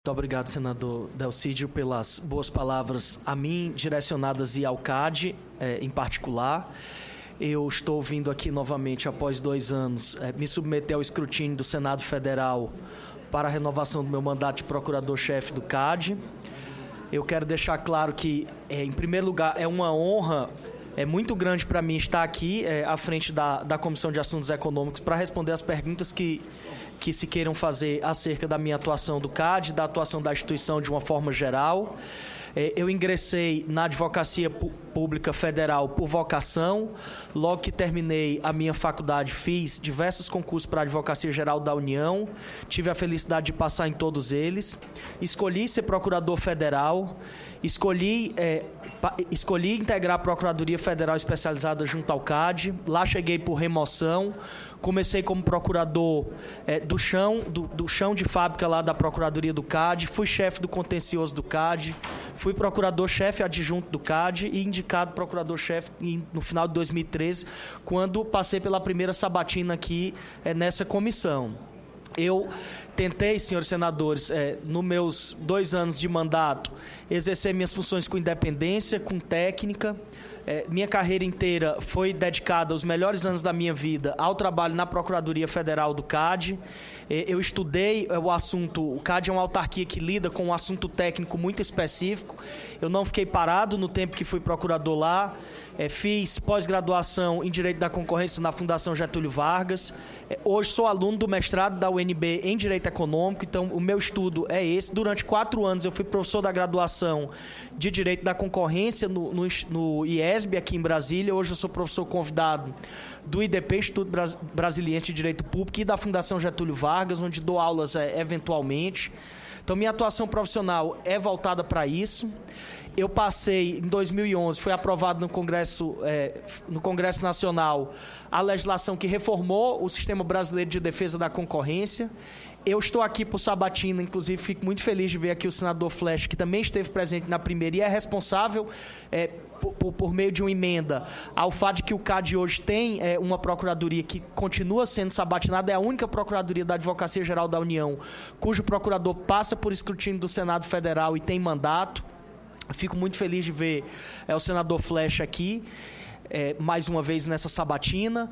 Muito obrigado, senador Delcídio, pelas boas palavras a mim, direcionadas e ao CAD, em particular. Eu estou vindo aqui novamente, após 2 anos, me submeter ao escrutínio do Senado Federal para a renovação do meu mandato de procurador-chefe do CAD. Eu quero deixar claro que, em primeiro lugar, é uma honra muito grande para mim estar aqui à frente da Comissão de Assuntos Econômicos para responder as perguntas que se queiram fazer acerca da minha atuação do CAD, da atuação da instituição de uma forma geral. Eu ingressei na Advocacia Pública Federal por vocação. Logo que terminei a minha faculdade, fiz diversos concursos para a Advocacia Geral da União. Tive a felicidade de passar em todos eles. Escolhi ser procurador federal. Escolhi integrar a Procuradoria Federal Especializada junto ao CAD. Lá cheguei por remoção. Comecei como procurador do chão de fábrica lá da Procuradoria do CAD. Fui chefe do contencioso do CAD. Fui procurador-chefe adjunto do CAD e indicado procurador-chefe no final de 2013, quando passei pela primeira sabatina aqui nessa comissão. Eu tentei, senhores senadores, nos meus 2 anos de mandato, exercer minhas funções com independência, com técnica. Minha carreira inteira foi dedicada, os melhores anos da minha vida, ao trabalho na Procuradoria Federal do CAD. Eu estudei o assunto. O CAD é uma autarquia que lida com um assunto técnico muito específico. Eu não fiquei parado no tempo que fui procurador lá. Fiz pós-graduação em Direito da Concorrência na Fundação Getúlio Vargas. Hoje sou aluno do mestrado da UNB em Direito Econômico, então o meu estudo é esse. Durante 4 anos eu fui professor da graduação de Direito da Concorrência no IESB, aqui em Brasília. Hoje eu sou professor convidado do IDP, Instituto Brasiliense de Direito Público, e da Fundação Getúlio Vargas, onde dou aulas eventualmente. Então, minha atuação profissional é voltada para isso. Eu passei, em 2011, foi aprovado no Congresso Nacional a legislação que reformou o Sistema Brasileiro de Defesa da Concorrência. Eu estou aqui por sabatina, inclusive fico muito feliz de ver aqui o senador Flecha, que também esteve presente na primeira e é responsável por meio de uma emenda ao fato de que o CAD hoje tem uma procuradoria que continua sendo sabatinada. É a única procuradoria da Advocacia Geral da União cujo procurador passa por escrutínio do Senado Federal e tem mandato. Fico muito feliz de ver o senador Flecha aqui, mais uma vez nessa sabatina.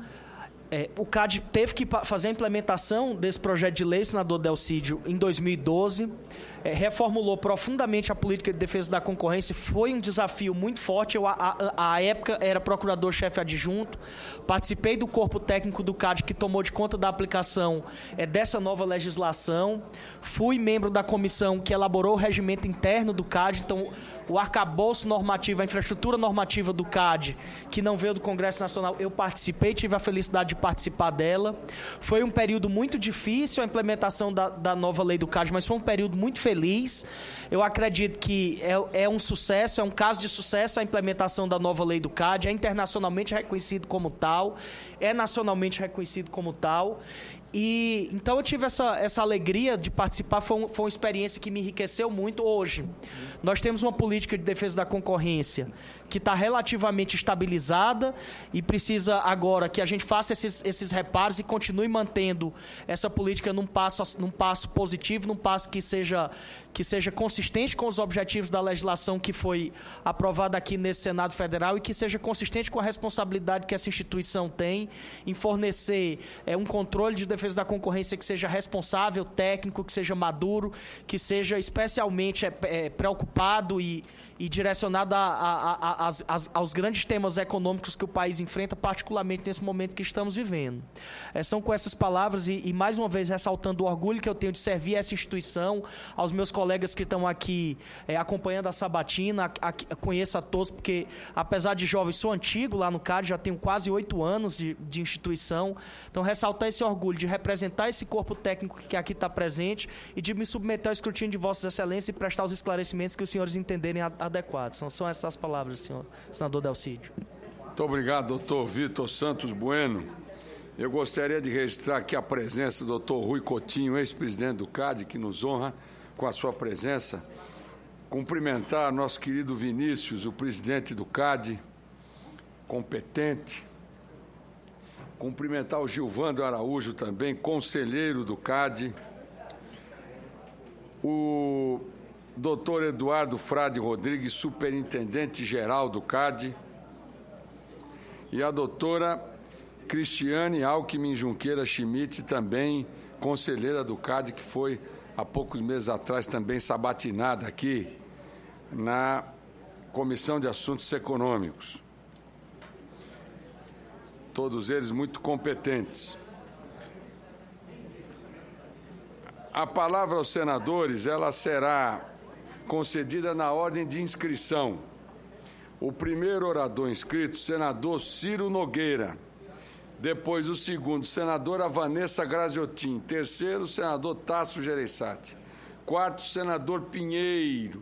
O CAD teve que fazer a implementação desse projeto de lei, senador Delcídio, em 2012. Reformulou profundamente a política de defesa da concorrência. Foi um desafio muito forte. Eu, à época, era procurador-chefe adjunto. Participei do corpo técnico do CAD, que tomou de conta da aplicação dessa nova legislação. Fui membro da comissão que elaborou o regimento interno do CAD. Então, o arcabouço normativo, a infraestrutura normativa do CAD, que não veio do Congresso Nacional, eu participei, tive a felicidade de participar dela. Foi um período muito difícil a implementação da nova lei do CAD, mas foi um período muito feliz. Eu acredito que é um sucesso, é um caso de sucesso a implementação da nova lei do CAD, é internacionalmente reconhecido como tal, é nacionalmente reconhecido como tal. E então eu tive essa alegria de participar. Foi uma experiência que me enriqueceu muito. Hoje nós temos uma política de defesa da concorrência que está relativamente estabilizada e precisa agora que a gente faça esses reparos e continue mantendo essa política num passo positivo, num passo que seja consistente com os objetivos da legislação que foi aprovada aqui nesse Senado Federal e que seja consistente com a responsabilidade que essa instituição tem em fornecer um controle de defesa da concorrência que seja responsável, técnico, que seja maduro, que seja especialmente preocupado e direcionado aos grandes temas econômicos que o país enfrenta, particularmente nesse momento que estamos vivendo. São com essas palavras e mais uma vez ressaltando o orgulho que eu tenho de servir essa instituição, aos meus colegas que estão aqui acompanhando a sabatina, conheço a todos, porque apesar de jovem, sou antigo lá no CAD, já tenho quase 8 anos de instituição. Então, ressaltar esse orgulho de representar esse corpo técnico que aqui está presente e de me submeter ao escrutínio de Vossas Excelências e prestar os esclarecimentos que os senhores entenderem adequados. São essas palavras, senador Delcídio. Muito obrigado, doutor Vitor Santos Bueno. Eu gostaria de registrar aqui a presença do doutor Rui Coutinho, ex-presidente do CAD, que nos honra com a sua presença. Cumprimentar nosso querido Vinícius, o presidente do CAD, competente. Cumprimentar o Gilvando Araújo também, conselheiro do CAD. Cumprimentar o Gilvando Araújo também, conselheiro do CAD. Cumprimentar o Gilvando Araújo também, conselheiro do CAD. Cumprimentar o Gilvando Araújo também, conselheiro do CAD. Cumprimentar o Gilvando Araújo também, conselheiro do CAD. o doutor Eduardo Frade Rodrigues, superintendente-geral do CAD, e a doutora Cristiane Alckmin Junqueira Schmidt, também conselheira do CAD, que foi há poucos meses atrás também sabatinada aqui na Comissão de Assuntos Econômicos. Todos eles muito competentes. A palavra aos senadores, ela será concedida na ordem de inscrição. O primeiro orador inscrito, senador Ciro Nogueira. Depois, o segundo, senadora Vanessa Graziotin. Terceiro, senador Tasso Gereissati. Quarto, senador Pinheiro.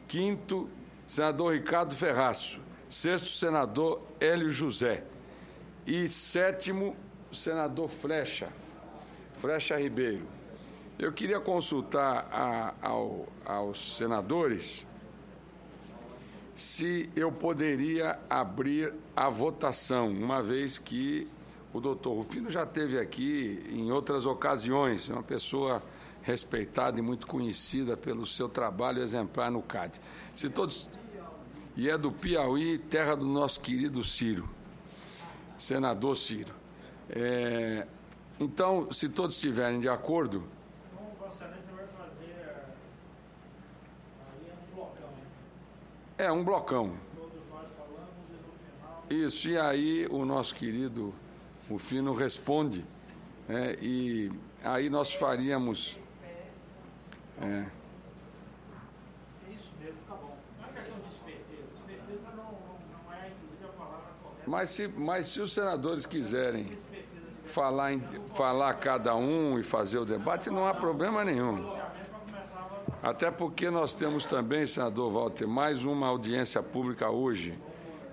Quinto, senador Ricardo Ferraço. Sexto, senador Hélio José. E sétimo, senador Flecha Ribeiro. Eu queria consultar aos senadores se eu poderia abrir a votação, uma vez que o doutor Rufino já esteve aqui em outras ocasiões, uma pessoa respeitada e muito conhecida pelo seu trabalho exemplar no CAD. Se todos... E é do Piauí, terra do nosso querido Ciro, senador Ciro. Então, se todos estiverem de acordo... Então, Vossa Excelência vai fazer aí um blocão. É um blocão. Todos nós falamos e no final... Isso, e aí o nosso querido Rufino responde, e aí nós faríamos... Isso mesmo, fica bom. Não é questão de esperteza. Esperteza não é, inclusive, a palavra correta. Mas se os senadores quiserem falar cada um e fazer o debate, não há problema nenhum. Até porque nós temos também, senador Walter, mais uma audiência pública hoje,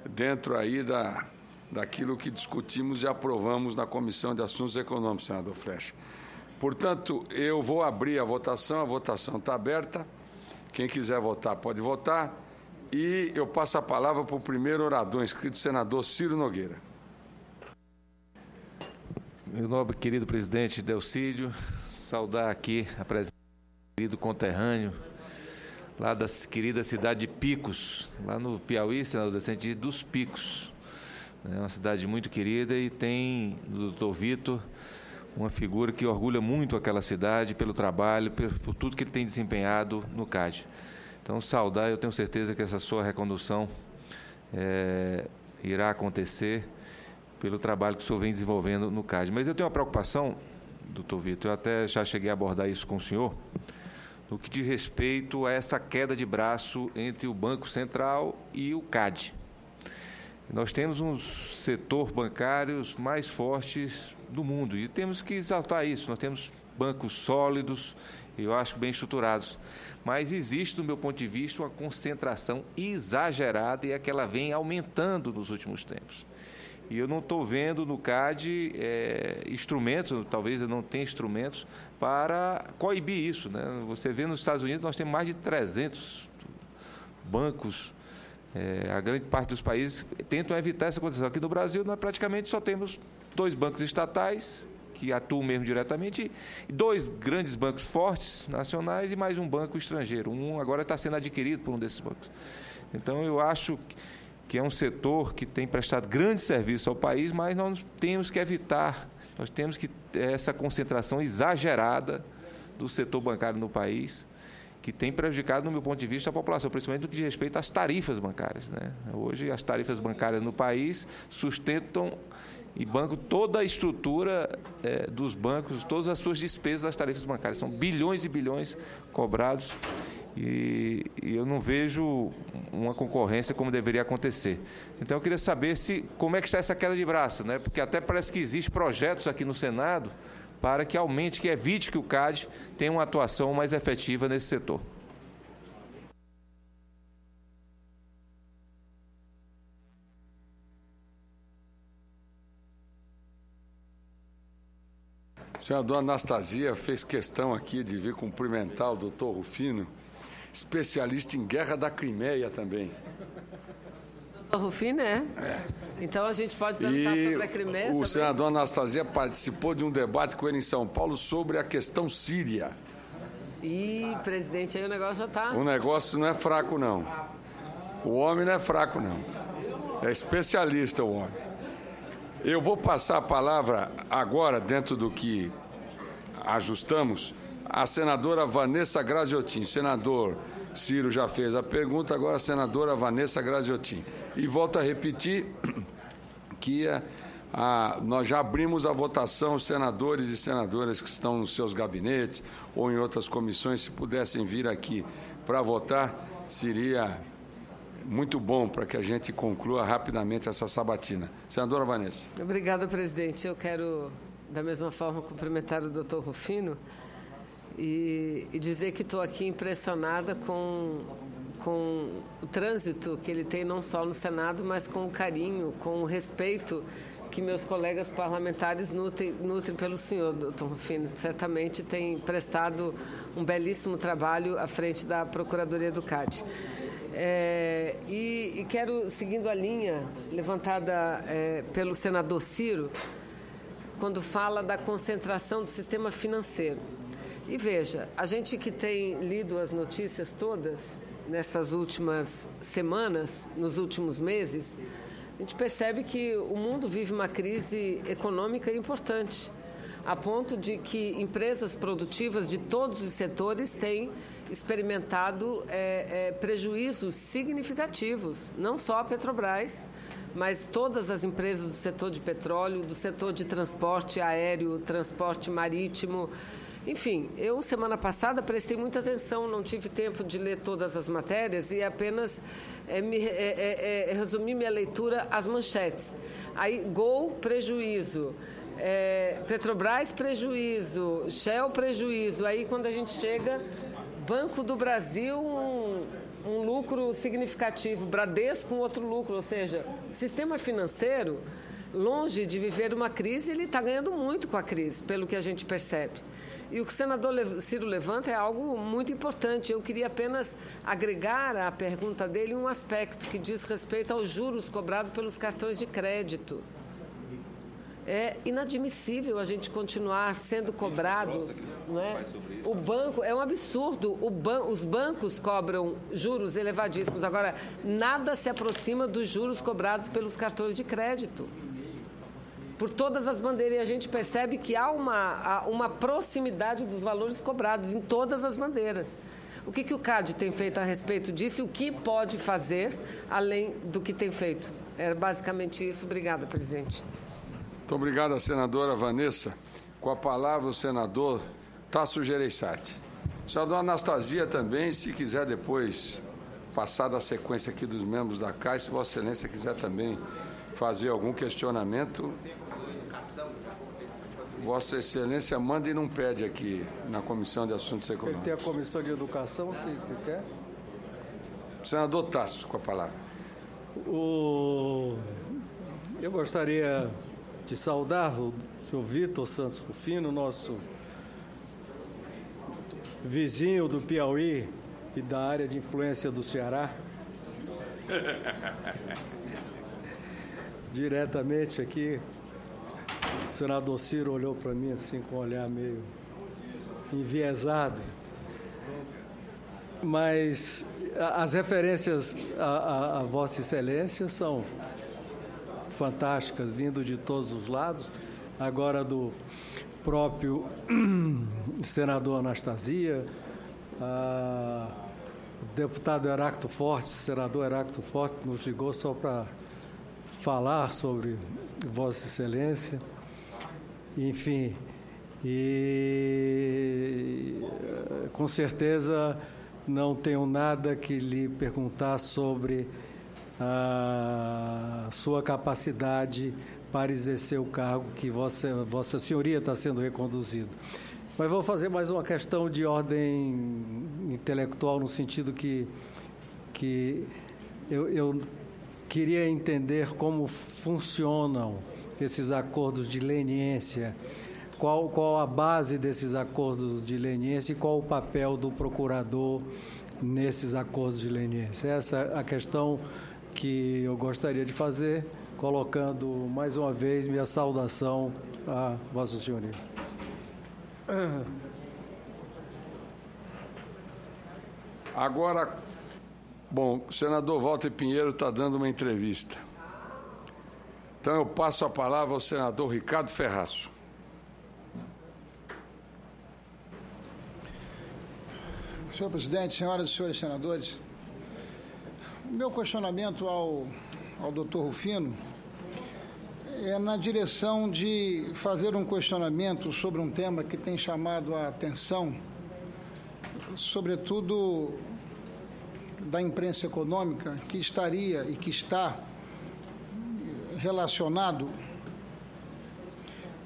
dentro aí daquilo que discutimos e aprovamos na Comissão de Assuntos Econômicos, senador Flecha. Portanto, eu vou abrir a votação está aberta. Quem quiser votar, pode votar. E eu passo a palavra para o primeiro orador inscrito, senador Ciro Nogueira. Meu nobre querido presidente Delcídio, saudar aqui a presença do querido conterrâneo, lá da querida cidade de Picos, lá no Piauí, senador Delcídio, dos Picos. É uma cidade muito querida e tem, o doutor Vitor, uma figura que orgulha muito aquela cidade pelo trabalho, por tudo que ele tem desempenhado no CAD. Então, saudar, eu tenho certeza que essa sua recondução irá acontecer pelo trabalho que o senhor vem desenvolvendo no CAD. Mas eu tenho uma preocupação, doutor Vitor, eu até já cheguei a abordar isso com o senhor, no que diz respeito a essa queda de braço entre o Banco Central e o CAD. Nós temos um setor bancários mais fortes do mundo e temos que exaltar isso. Nós temos bancos sólidos, eu acho bem estruturados, mas existe, do meu ponto de vista, uma concentração exagerada e é que ela vem aumentando nos últimos tempos. E eu não estou vendo no CAD instrumentos, talvez eu não tenha instrumentos para coibir isso, né? Você vê nos Estados Unidos, nós temos mais de 300 bancos. A grande parte dos países tentam evitar essa condição. Aqui no Brasil, nós praticamente só temos 2 bancos estatais, que atuam mesmo diretamente, e 2 grandes bancos fortes, nacionais, e mais um banco estrangeiro. Um agora está sendo adquirido por um desses bancos. Então, eu acho que é um setor que tem prestado grande serviço ao país, mas nós temos que evitar, nós temos que ter essa concentração exagerada do setor bancário no país, que tem prejudicado, no meu ponto de vista, a população, principalmente no que diz respeito às tarifas bancárias, né? Hoje, as tarifas bancárias no país sustentam e bancam toda a estrutura dos bancos, todas as suas despesas das tarifas bancárias. São bilhões e bilhões cobrados e eu não vejo uma concorrência como deveria acontecer. Então, eu queria saber como é que está essa queda de braço, né? Porque até parece que existem projetos aqui no Senado para que aumente, que evite que o CAD tenha uma atuação mais efetiva nesse setor. A senadora Anastasia fez questão aqui de vir cumprimentar o doutor Rufino, especialista em guerra da Crimeia também. Doutor Rufino, Então a gente pode perguntar sobre a Crimeia também. O senador Anastasia participou de um debate com ele em São Paulo sobre a questão síria. Ih, presidente, aí o negócio já está... O negócio não é fraco, não. O homem não é fraco, não. É especialista o homem. Eu vou passar a palavra agora, dentro do que ajustamos, à senadora Vanessa Graziotin. Senador Ciro já fez a pergunta, agora a senadora Vanessa Graziotin. E volto a repetir que nós já abrimos a votação, os senadores e senadoras que estão nos seus gabinetes ou em outras comissões, se pudessem vir aqui para votar, seria muito bom para que a gente conclua rapidamente essa sabatina. Senadora Vanessa. Obrigada, presidente. Eu quero, da mesma forma, cumprimentar o doutor Rufino e dizer que estou aqui impressionada com o trânsito que ele tem não só no Senado, mas com o carinho, com o respeito que meus colegas parlamentares nutrem pelo senhor, doutor Rufino. Certamente tem prestado um belíssimo trabalho à frente da Procuradoria do CAD. E quero, seguindo a linha levantada pelo senador Ciro, quando fala da concentração do sistema financeiro. E veja, a gente que tem lido as notícias todas nessas últimas semanas, nos últimos meses, a gente percebe que o mundo vive uma crise econômica importante, a ponto de que empresas produtivas de todos os setores têm experimentado prejuízos significativos, não só a Petrobras, mas todas as empresas do setor de petróleo, do setor de transporte aéreo, transporte marítimo. Enfim, eu semana passada prestei muita atenção, não tive tempo de ler todas as matérias e apenas resumi minha leitura às manchetes. Aí, Gol, prejuízo. Petrobras, prejuízo. Shell, prejuízo. Aí, quando a gente chega, Banco do Brasil, um lucro significativo. Bradesco, um outro lucro. Ou seja, o sistema financeiro, longe de viver uma crise, ele está ganhando muito com a crise, pelo que a gente percebe. E o que o senador Ciro levanta é algo muito importante. Eu queria apenas agregar à pergunta dele um aspecto que diz respeito aos juros cobrados pelos cartões de crédito. É inadmissível a gente continuar sendo cobrados. Não é? O banco, é um absurdo. Os bancos cobram juros elevadíssimos. Agora, nada se aproxima dos juros cobrados pelos cartões de crédito. Por todas as bandeiras, e a gente percebe que há uma proximidade dos valores cobrados em todas as bandeiras. O que o CAD tem feito a respeito disso e o que pode fazer além do que tem feito? É basicamente isso. Obrigada, presidente. Muito obrigado, senadora Vanessa. Com a palavra, o senador Tasso Gereissati. Senadora Anastasia também, se quiser depois passar da sequência aqui dos membros da CAI, se Vossa Excelência quiser também fazer algum questionamento, Vossa Excelência manda e não pede aqui na Comissão de Assuntos Econômicos. Tem a Comissão de Educação, se quer. Senador Tasso, com a palavra. Eu gostaria de saudar o senhor Vitor Santos Rufino, nosso vizinho do Piauí e da área de influência do Ceará. Diretamente aqui, o senador Ciro olhou para mim assim com um olhar meio enviesado. Mas as referências a Vossa Excelência são fantásticas, vindo de todos os lados. Agora do próprio senador Anastasia, o deputado Heráclito Forte, senador Heráclito Forte, nos ligou só para falar sobre Vossa Excelência. Enfim, e com certeza não tenho nada que lhe perguntar sobre a sua capacidade para exercer o cargo que Vossa Senhoria está sendo reconduzido. Mas vou fazer mais uma questão de ordem intelectual, no sentido que eu queria entender como funcionam esses acordos de leniência, qual a base desses acordos de leniência e qual o papel do procurador nesses acordos de leniência. Essa é a questão que eu gostaria de fazer, colocando mais uma vez minha saudação a Vossa Senhoria. Agora, bom, o senador Walter Pinheiro está dando uma entrevista. Então eu passo a palavra ao senador Ricardo Ferraço. Senhor presidente, senhoras e senhores senadores, o meu questionamento ao doutor Rufino é na direção de fazer um questionamento sobre um tema que tem chamado a atenção, sobretudo da imprensa econômica, que estaria e que está relacionado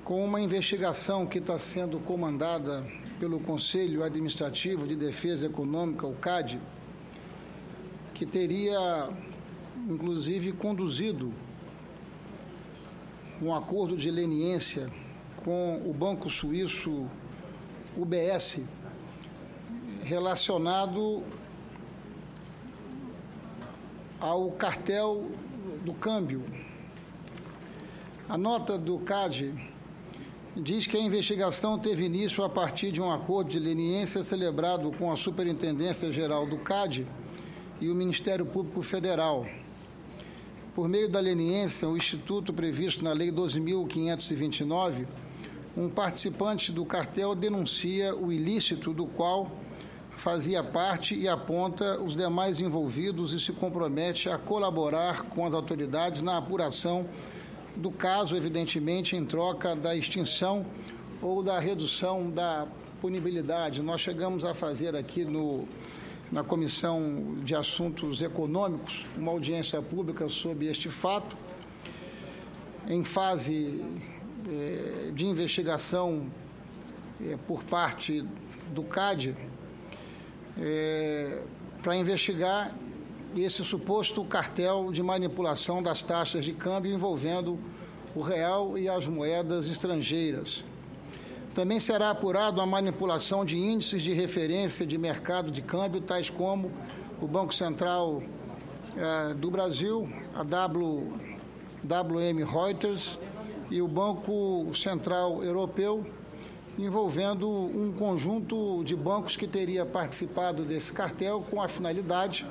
com uma investigação que está sendo comandada pelo Conselho Administrativo de Defesa Econômica, o CAD, que teria, inclusive, conduzido um acordo de leniência com o banco suíço UBS, relacionado ao cartel do câmbio. A nota do CAD diz que a investigação teve início a partir de um acordo de leniência celebrado com a Superintendência Geral do CAD e o Ministério Público Federal. Por meio da leniência, o instituto previsto na Lei 12.529, um participante do cartel denuncia o ilícito do qual fazia parte e aponta os demais envolvidos e se compromete a colaborar com as autoridades na apuração do caso, evidentemente, em troca da extinção ou da redução da punibilidade. Nós chegamos a fazer aqui na Comissão de Assuntos Econômicos uma audiência pública sobre este fato, em fase de investigação por parte do CAD, para investigar esse suposto cartel de manipulação das taxas de câmbio envolvendo o real e as moedas estrangeiras. Também será apurado a manipulação de índices de referência de mercado de câmbio, tais como o Banco Central do Brasil, a WM Reuters e o Banco Central Europeu, envolvendo um conjunto de bancos que teria participado desse cartel com a finalidade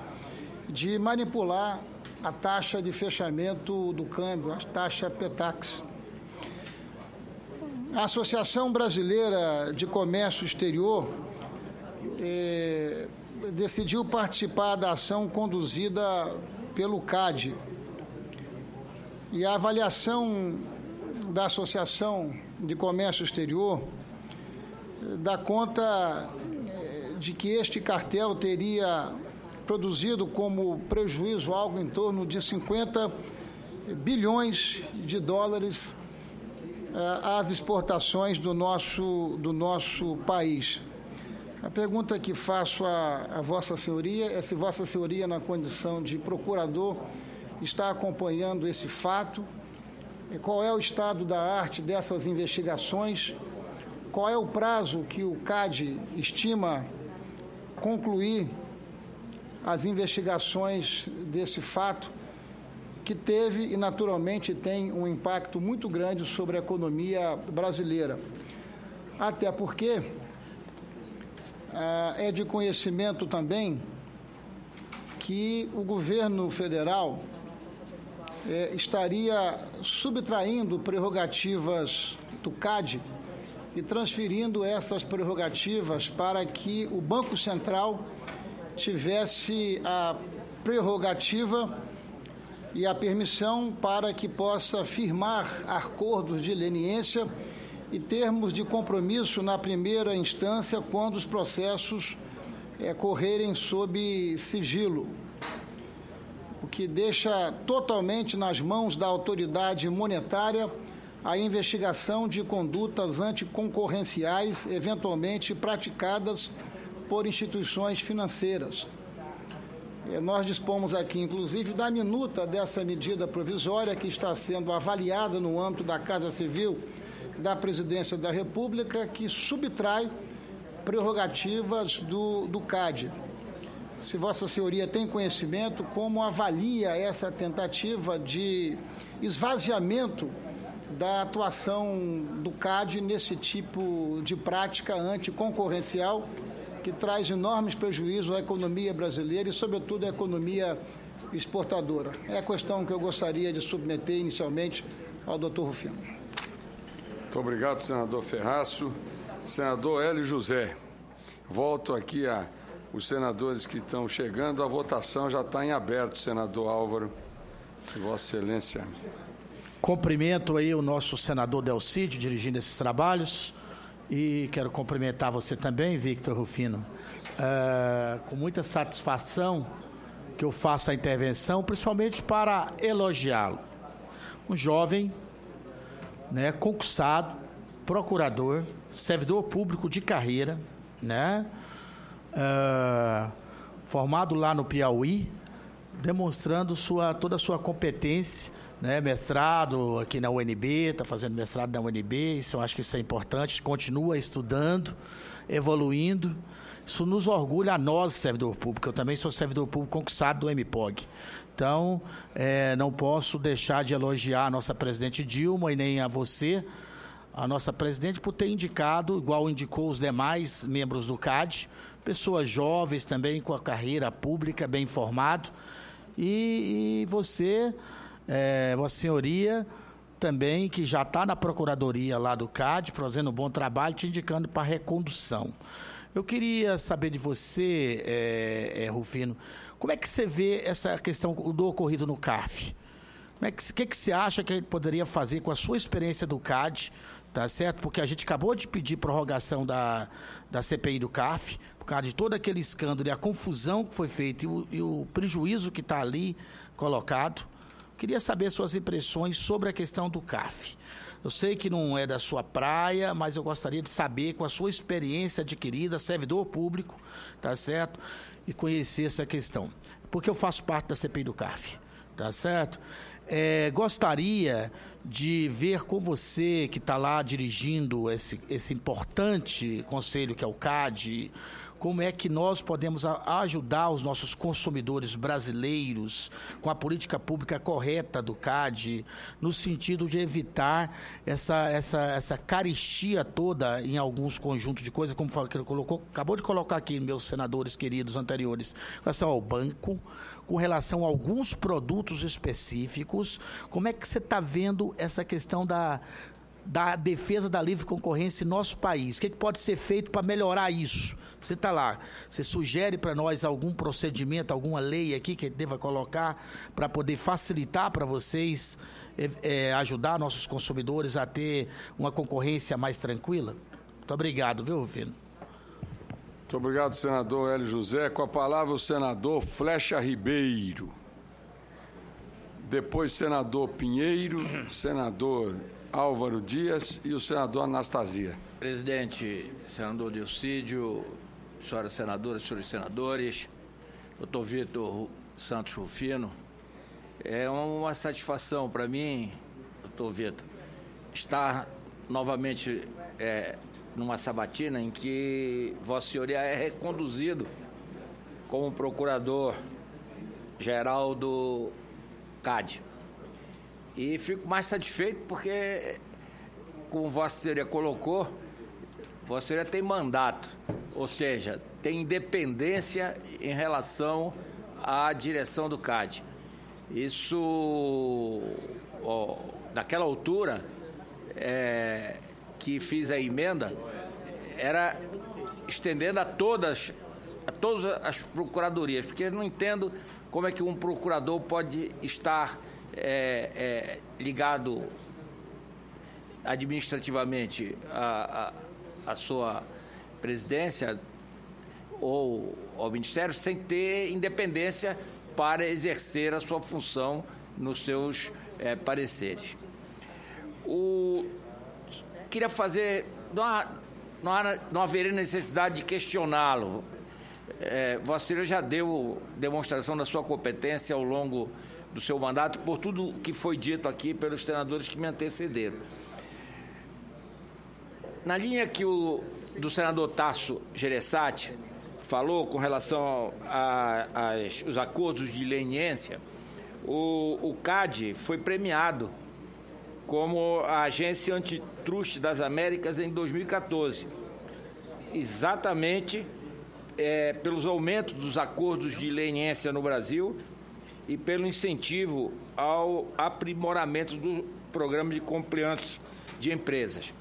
de manipular a taxa de fechamento do câmbio, a taxa PETAX. A Associação Brasileira de Comércio Exterior decidiu participar da ação conduzida pelo CAD. E a avaliação da Associação de Comércio Exterior dá conta de que este cartel teria produzido como prejuízo algo em torno de 50 bilhões de dólares às exportações do nosso país. A pergunta que faço a Vossa Senhoria é se Vossa Senhoria, na condição de procurador, está acompanhando esse fato, qual é o estado da arte dessas investigações, qual é o prazo que o CAD estima concluir as investigações desse fato, que teve e naturalmente tem um impacto muito grande sobre a economia brasileira. Até porque é de conhecimento também que o governo federal estaria subtraindo prerrogativas do CAD e transferindo essas prerrogativas para que o Banco Central tivesse a prerrogativa e a permissão para que possa firmar acordos de leniência e termos de compromisso na primeira instância quando os processos correrem sob sigilo, o que deixa totalmente nas mãos da autoridade monetária a investigação de condutas anticoncorrenciais eventualmente praticadas por instituições financeiras. Nós dispomos aqui, inclusive, da minuta dessa medida provisória que está sendo avaliada no âmbito da Casa Civil da Presidência da República, que subtrai prerrogativas do CAD. Se Vossa Senhoria tem conhecimento, como avalia essa tentativa de esvaziamento da atuação do CAD nesse tipo de prática anticoncorrencial, que traz enormes prejuízos à economia brasileira e, sobretudo, à economia exportadora. É a questão que eu gostaria de submeter inicialmente ao doutor Rufino. Muito obrigado, senador Ferraço. Senador Hélio José, volto aqui os senadores que estão chegando. A votação já está em aberto, senador Álvaro, se Vossa Excelência. Cumprimento aí o nosso senador Delcídio, dirigindo esses trabalhos, e quero cumprimentar você também, Victor Rufino. Com muita satisfação que eu faço a intervenção, principalmente para elogiá-lo. Um jovem, né, concursado, procurador, servidor público de carreira, né, formado lá no Piauí, demonstrando toda a sua competência, né, mestrado aqui na UNB, está fazendo mestrado na UNB, eu acho que isso é importante, continua estudando, evoluindo. Isso nos orgulha a nós, servidor público. Eu também sou servidor público concursado do MPOG. Então, não posso deixar de elogiar a nossa presidente Dilma e nem a você, a nossa presidente, por ter indicado, igual indicou os demais membros do CAD, pessoas jovens também com a carreira pública, bem formado. E você, Vossa Senhoria, também, que já está na Procuradoria lá do CAD, fazendo um bom trabalho, te indicando para recondução. Eu queria saber de você, Rufino, como é que você vê essa questão do ocorrido no CARF? O que você acha que a gente poderia fazer com a sua experiência do CAD, tá certo? Porque a gente acabou de pedir prorrogação da CPI do CARF, por causa de todo aquele escândalo e a confusão que foi feita e o prejuízo que está ali colocado. Queria saber suas impressões sobre a questão do CARF. Eu sei que não é da sua praia, mas eu gostaria de saber, com a sua experiência adquirida, servidor público, tá certo? E conhecer essa questão. Porque eu faço parte da CPI do CARF, tá certo? Gostaria de ver com você, que está lá dirigindo esse importante conselho que é o CAD, como é que nós podemos ajudar os nossos consumidores brasileiros com a política pública correta do CAD, no sentido de evitar essa carestia toda em alguns conjuntos de coisas, como ele acabou de colocar aqui, meus senadores queridos anteriores, com relação ao banco, com relação a alguns produtos específicos. Como é que você está vendo essa questão da defesa da livre concorrência em nosso país? O que pode ser feito para melhorar isso? Você está lá, você sugere para nós algum procedimento, alguma lei aqui que deva colocar para poder facilitar para vocês, ajudar nossos consumidores a ter uma concorrência mais tranquila? Muito obrigado, viu, Rufino? Muito obrigado, senador Hélio José. Com a palavra o senador Flecha Ribeiro. Depois, senador Pinheiro, senador Álvaro Dias e o senador Anastasia. Presidente, senador Delcídio, senhoras senadoras, senhores senadores, doutor Vitor Santos Rufino, é uma satisfação para mim, doutor Vitor, estar novamente numa sabatina em que Vossa Senhoria é reconduzido como procurador-geral do CAD. E fico mais satisfeito porque, como Vossa Senhoria colocou, Vossa Senhoria tem mandato, ou seja, tem independência em relação à direção do CAD. Isso, naquela altura que fiz a emenda, era estendendo a todas as procuradorias, porque eu não entendo como é que um procurador pode estar ligado administrativamente à sua presidência ou ao Ministério sem ter independência para exercer a sua função nos seus pareceres. Queria fazer... Não haveria necessidade de questioná-lo. Vossa Senhoria já deu demonstração da sua competência ao longo do seu mandato, por tudo que foi dito aqui pelos senadores que me antecederam. Na linha que do senador Tasso Gereissati falou com relação aos acordos de leniência, o CAD foi premiado como a Agência Antitruste das Américas em 2014, exatamente pelos aumentos dos acordos de leniência no Brasil e pelo incentivo ao aprimoramento do programa de compliance de empresas.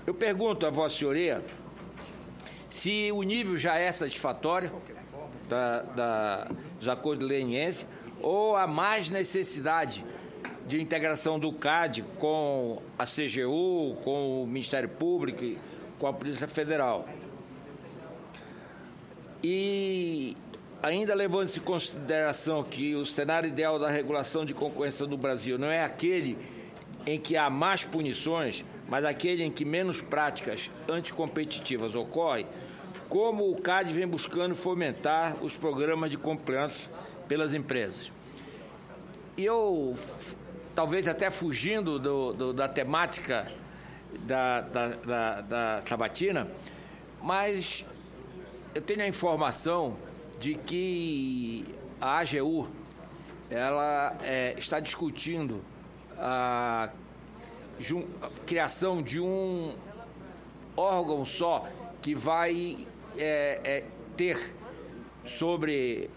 Eu pergunto a Vossa Senhoria se o nível já é satisfatório dos acordos de leniência ou há mais necessidade de integração do CAD com a CGU, com o Ministério Público e com a Polícia Federal. E ainda levando-se em consideração que o cenário ideal da regulação de concorrência no Brasil não é aquele em que há mais punições, mas aquele em que menos práticas anticompetitivas ocorrem, como o CAD vem buscando fomentar os programas de compliance pelas empresas. E eu, talvez até fugindo da temática da sabatina, mas eu tenho a informação de que a AGU ela está discutindo a criação de um órgão só que vai ter sobre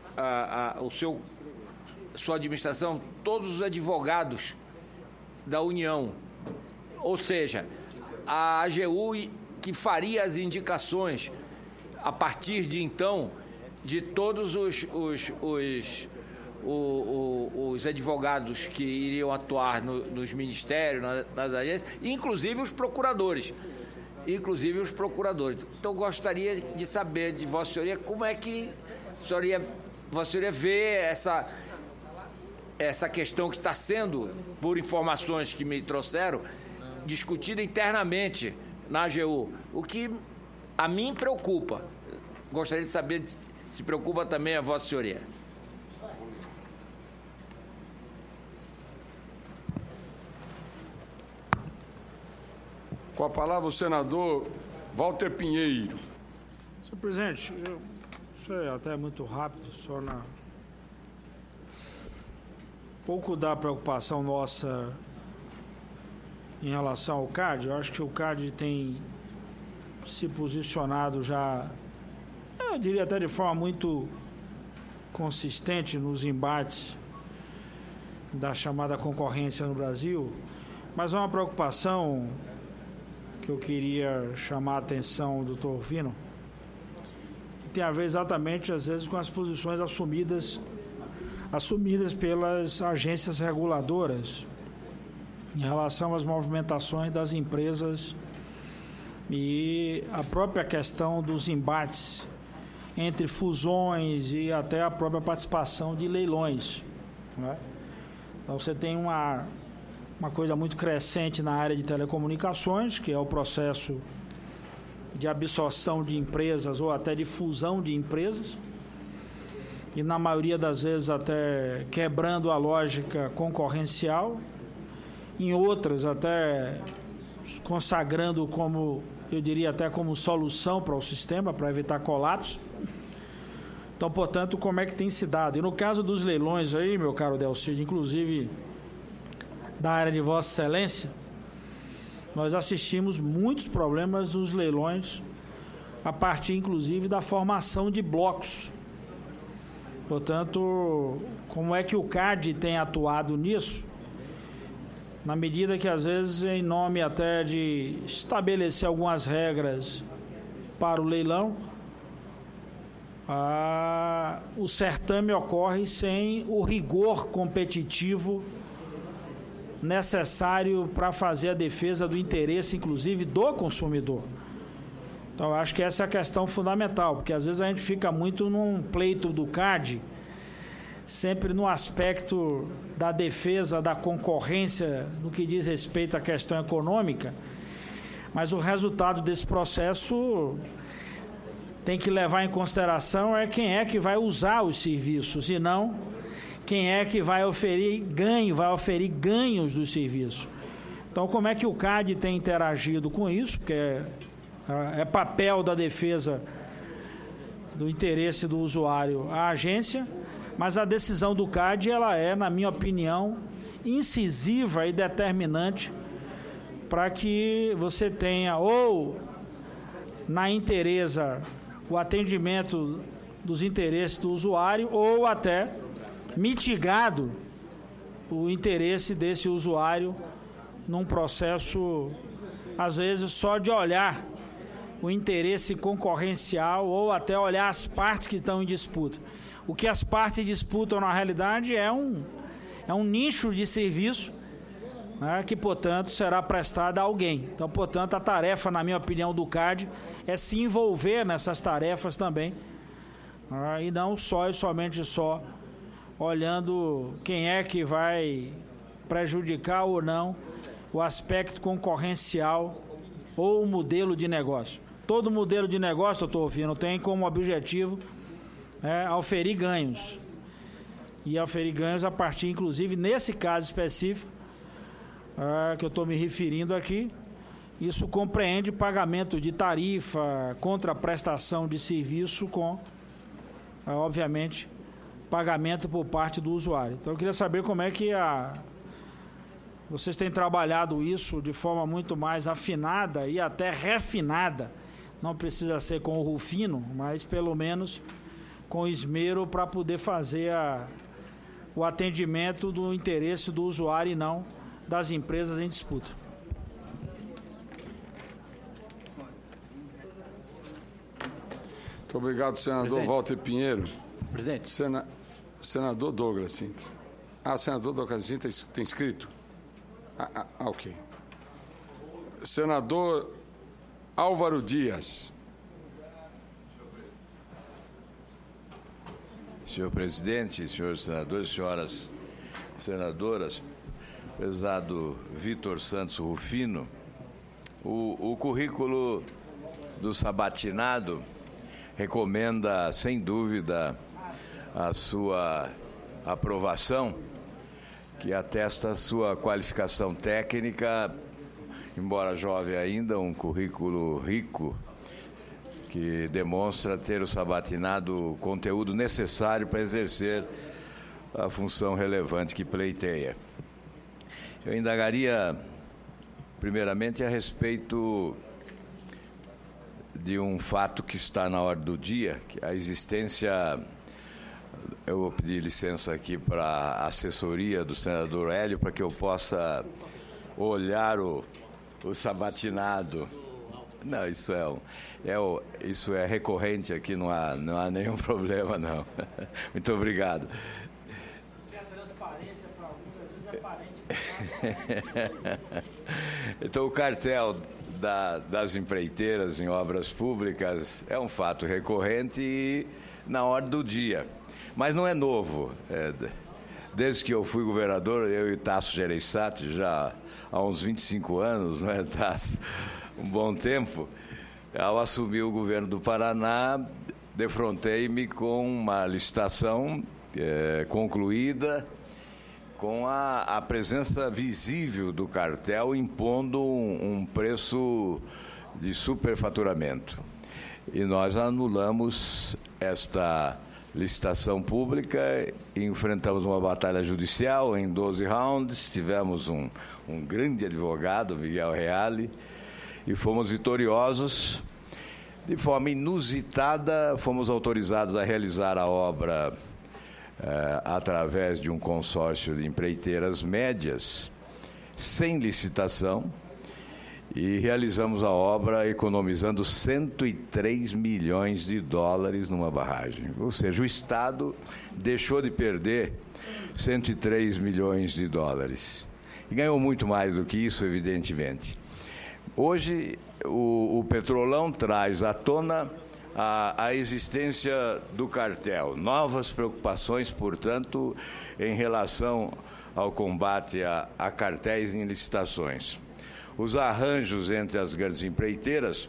sua administração todos os advogados da União. Ou seja, a AGU que faria as indicações a partir de então de todos os advogados que iriam atuar nos ministérios, nas agências, inclusive os procuradores. Então, gostaria de saber de Vossa Senhoria como é que Vossa Senhoria vê essa questão que está sendo, por informações que me trouxeram, discutida internamente na AGU, o que a mim preocupa. Gostaria de saber se preocupa também a Vossa Senhoria. Com a palavra o senador Walter Pinheiro. Senhor presidente, isso é até muito rápido, só um pouco da preocupação nossa em relação ao CAD. Eu acho que o CAD tem se posicionado já, eu diria até de forma muito consistente nos embates da chamada concorrência no Brasil, mas é uma preocupação que eu queria chamar a atenção do Dr. Rufino, que tem a ver exatamente, às vezes, com as posições assumidas pelas agências reguladoras em relação às movimentações das empresas e a própria questão dos embates entre fusões e até a própria participação de leilões, né? Então, você tem uma coisa muito crescente na área de telecomunicações, que é o processo de absorção de empresas ou até de fusão de empresas, e na maioria das vezes até quebrando a lógica concorrencial, em outras até consagrando como, eu diria até como solução para o sistema, para evitar colapso. Então, portanto, como é que tem se dado? E no caso dos leilões aí, meu caro Delcídio, inclusive da área de Vossa Excelência, nós assistimos muitos problemas nos leilões, a partir, inclusive, da formação de blocos. Portanto, como é que o CAD tem atuado nisso? Na medida que, às vezes, em nome até de estabelecer algumas regras para o leilão, o certame ocorre sem o rigor competitivo necessário para fazer a defesa do interesse, inclusive, do consumidor. Então, eu acho que essa é a questão fundamental, porque às vezes a gente fica muito num pleito do CAD, sempre no aspecto da defesa da concorrência no que diz respeito à questão econômica, mas o resultado desse processo tem que levar em consideração quem é que vai usar os serviços e não quem é que vai oferir ganhos dos serviços. Então, como é que o CAD tem interagido com isso? Porque é papel da defesa do interesse do usuário a agência, mas a decisão do CAD, ela é, na minha opinião, incisiva e determinante para que você tenha ou na Interesa o atendimento dos interesses do usuário ou até mitigado o interesse desse usuário num processo, às vezes, só de olhar o interesse concorrencial ou até olhar as partes que estão em disputa. O que as partes disputam, na realidade, é um nicho de serviço, né, que, portanto, será prestado a alguém. Então, portanto, a tarefa, na minha opinião, do CAD é se envolver nessas tarefas também, e não só e somente só olhando quem é que vai prejudicar ou não o aspecto concorrencial ou o modelo de negócio. Todo modelo de negócio, doutor Rufino, tem como objetivo auferir ganhos. E auferir ganhos a partir, inclusive, nesse caso específico, que eu estou me referindo aqui, isso compreende pagamento de tarifa, contraprestação de serviço com, obviamente, pagamento por parte do usuário. Então, eu queria saber como é que vocês têm trabalhado isso de forma muito mais afinada e até refinada. Não precisa ser com o Rufino, mas pelo menos com esmero para poder fazer o atendimento do interesse do usuário e não das empresas em disputa. Muito obrigado, senador Presidente. Walter Pinheiro. Presidente. Senador Douglas Sintra. Senador Douglas Sintra tem escrito? Ok. Senador Álvaro Dias. Senhor presidente, senhores senadores, senhoras senadoras, prezado Vitor Santos Rufino, o currículo do sabatinado recomenda, sem dúvida, a sua aprovação, que atesta a sua qualificação técnica, embora jovem ainda, um currículo rico, que demonstra ter o sabatinado o conteúdo necessário para exercer a função relevante que pleiteia. Eu indagaria, primeiramente, a respeito de um fato que está na ordem do dia, que a existência... Eu vou pedir licença aqui para a assessoria do senador Hélio, para que eu possa olhar o sabatinado. Não, isso é recorrente aqui, não há nenhum problema, não. Muito obrigado. A transparência para alguns, às vezes, é aparente. Então, o cartel das empreiteiras em obras públicas é um fato recorrente e na ordem do dia. Mas não é novo. Desde que eu fui governador, eu e Tasso Gereissati, já há uns 25 anos, não é, Tasso? Um bom tempo, ao assumir o governo do Paraná, defrontei-me com uma licitação concluída, com a presença visível do cartel impondo um preço de superfaturamento. E nós anulamos esta licitação pública, enfrentamos uma batalha judicial em 12 rounds, tivemos um grande advogado, Miguel Reale, e fomos vitoriosos. De forma inusitada, fomos autorizados a realizar a obra através de um consórcio de empreiteiras médias, sem licitação, e realizamos a obra economizando 103 milhões de dólares numa barragem. Ou seja, o Estado deixou de perder 103 milhões de dólares. E ganhou muito mais do que isso, evidentemente. Hoje, o Petrolão traz à tona a existência do cartel. Novas preocupações, portanto, em relação ao combate a cartéis em licitações. Os arranjos entre as grandes empreiteiras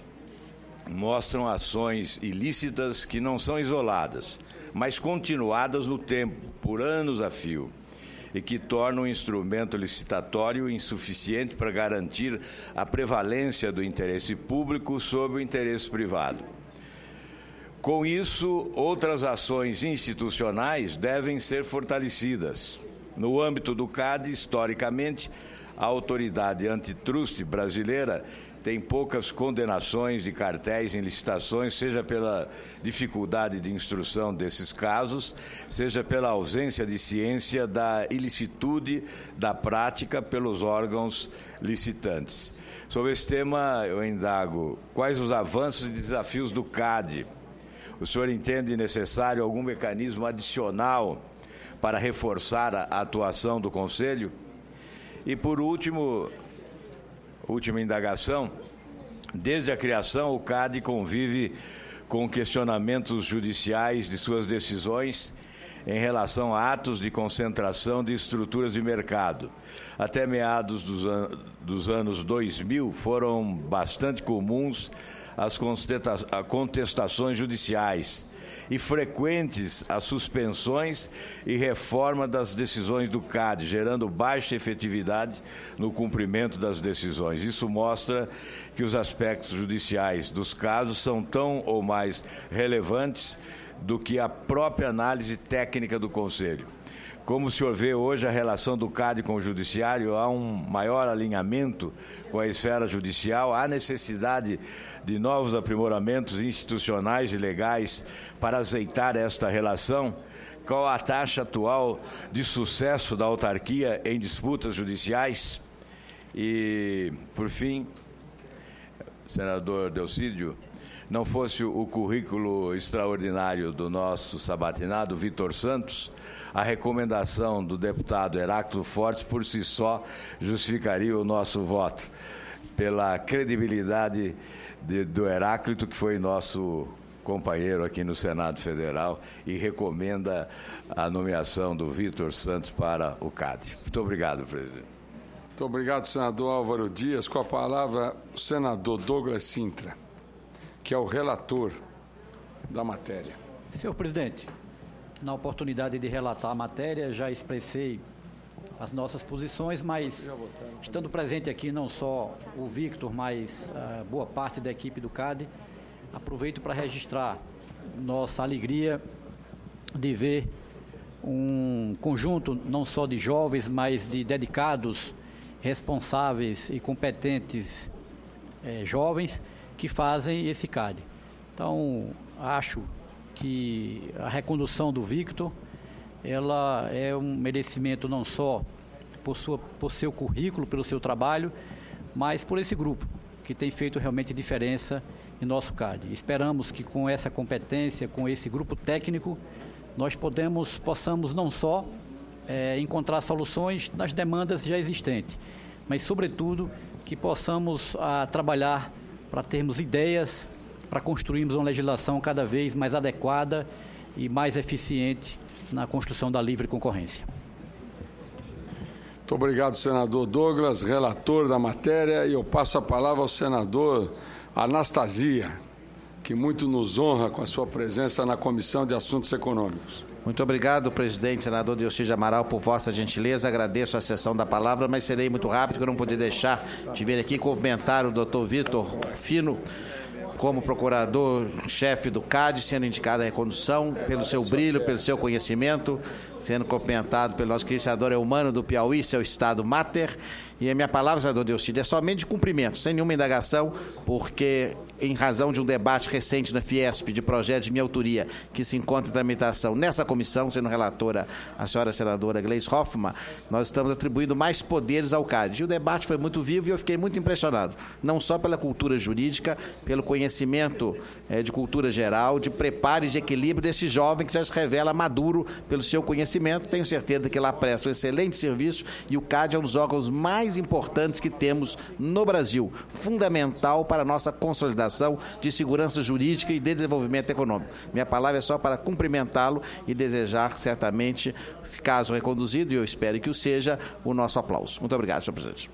mostram ações ilícitas que não são isoladas, mas continuadas no tempo, por anos a fio, e que tornam o instrumento licitatório insuficiente para garantir a prevalência do interesse público sobre o interesse privado. Com isso, outras ações institucionais devem ser fortalecidas. No âmbito do CAD, historicamente, a autoridade antitruste brasileira tem poucas condenações de cartéis em licitações, seja pela dificuldade de instrução desses casos, seja pela ausência de ciência da ilicitude da prática pelos órgãos licitantes. Sobre esse tema, eu indago quais os avanços e desafios do CAD. O senhor entende necessário algum mecanismo adicional para reforçar a atuação do Conselho? E, por última indagação, desde a criação, o CAD convive com questionamentos judiciais de suas decisões em relação a atos de concentração de estruturas de mercado. Até meados dos anos 2000, foram bastante comuns as contestações judiciais e frequentes as suspensões e reforma das decisões do CAD, gerando baixa efetividade no cumprimento das decisões. Isso mostra que os aspectos judiciais dos casos são tão ou mais relevantes do que a própria análise técnica do Conselho. Como o senhor vê hoje a relação do CAD com o Judiciário, há um maior alinhamento com a esfera judicial, há necessidade de novos aprimoramentos institucionais e legais para azeitar esta relação? Qual a taxa atual de sucesso da autarquia em disputas judiciais? E, por fim, senador Delcídio, não fosse o currículo extraordinário do nosso sabatinado Vitor Santos, a recomendação do deputado Heráclito Fortes por si só justificaria o nosso voto, pela credibilidade do Heráclito, que foi nosso companheiro aqui no Senado Federal e recomenda a nomeação do Vitor Santos para o CAD. Muito obrigado, presidente. Muito obrigado, senador Álvaro Dias. Com a palavra, o senador Douglas Sintra, que é o relator da matéria. Senhor presidente, na oportunidade de relatar a matéria, já expressei as nossas posições, mas estando presente aqui não só o Victor, mas boa parte da equipe do CAD, aproveito para registrar nossa alegria de ver um conjunto não só de jovens, mas de dedicados, responsáveis e competentes jovens que fazem esse CAD. Então, acho que a recondução do Victor, ela é um merecimento não só por seu currículo, pelo seu trabalho, mas por esse grupo, que tem feito realmente diferença em nosso CAD. Esperamos que com essa competência, com esse grupo técnico, nós possamos não só encontrar soluções nas demandas já existentes, mas, sobretudo, que possamos trabalhar para termos ideias, para construirmos uma legislação cada vez mais adequada e mais eficiente na construção da livre concorrência. Muito obrigado, senador Douglas, relator da matéria, e eu passo a palavra ao senador Anastasia, que muito nos honra com a sua presença na Comissão de Assuntos Econômicos. Muito obrigado, presidente, senador Delcídio Amaral, por vossa gentileza. Agradeço a cessão da palavra, mas serei muito rápido, que eu não podia deixar de vir aqui cumprimentar o doutor Vitor Fino, como procurador-chefe do CAD, sendo indicado a recondução, pelo seu brilho, pelo seu conhecimento, sendo cumprimentado pelo nosso querido senador Eumano do Piauí, seu estado máter. E a minha palavra, senador Delcídio, é somente de cumprimento, sem nenhuma indagação, porque, em razão de um debate recente na Fiesp, de projeto de minha autoria, que se encontra em tramitação nessa comissão, sendo relatora a senhora senadora Gleisi Hoffmann, nós estamos atribuindo mais poderes ao CAD. E o debate foi muito vivo e eu fiquei muito impressionado, não só pela cultura jurídica, pelo conhecimento de cultura geral, de preparo e de equilíbrio desse jovem que já se revela maduro pelo seu conhecimento. Tenho certeza que lá presta um excelente serviço e o CAD é um dos órgãos mais importantes que temos no Brasil, fundamental para a nossa consolidação de segurança jurídica e de desenvolvimento econômico. Minha palavra é só para cumprimentá-lo e desejar certamente, caso reconduzido, e eu espero que o seja, o nosso aplauso. Muito obrigado, senhor presidente.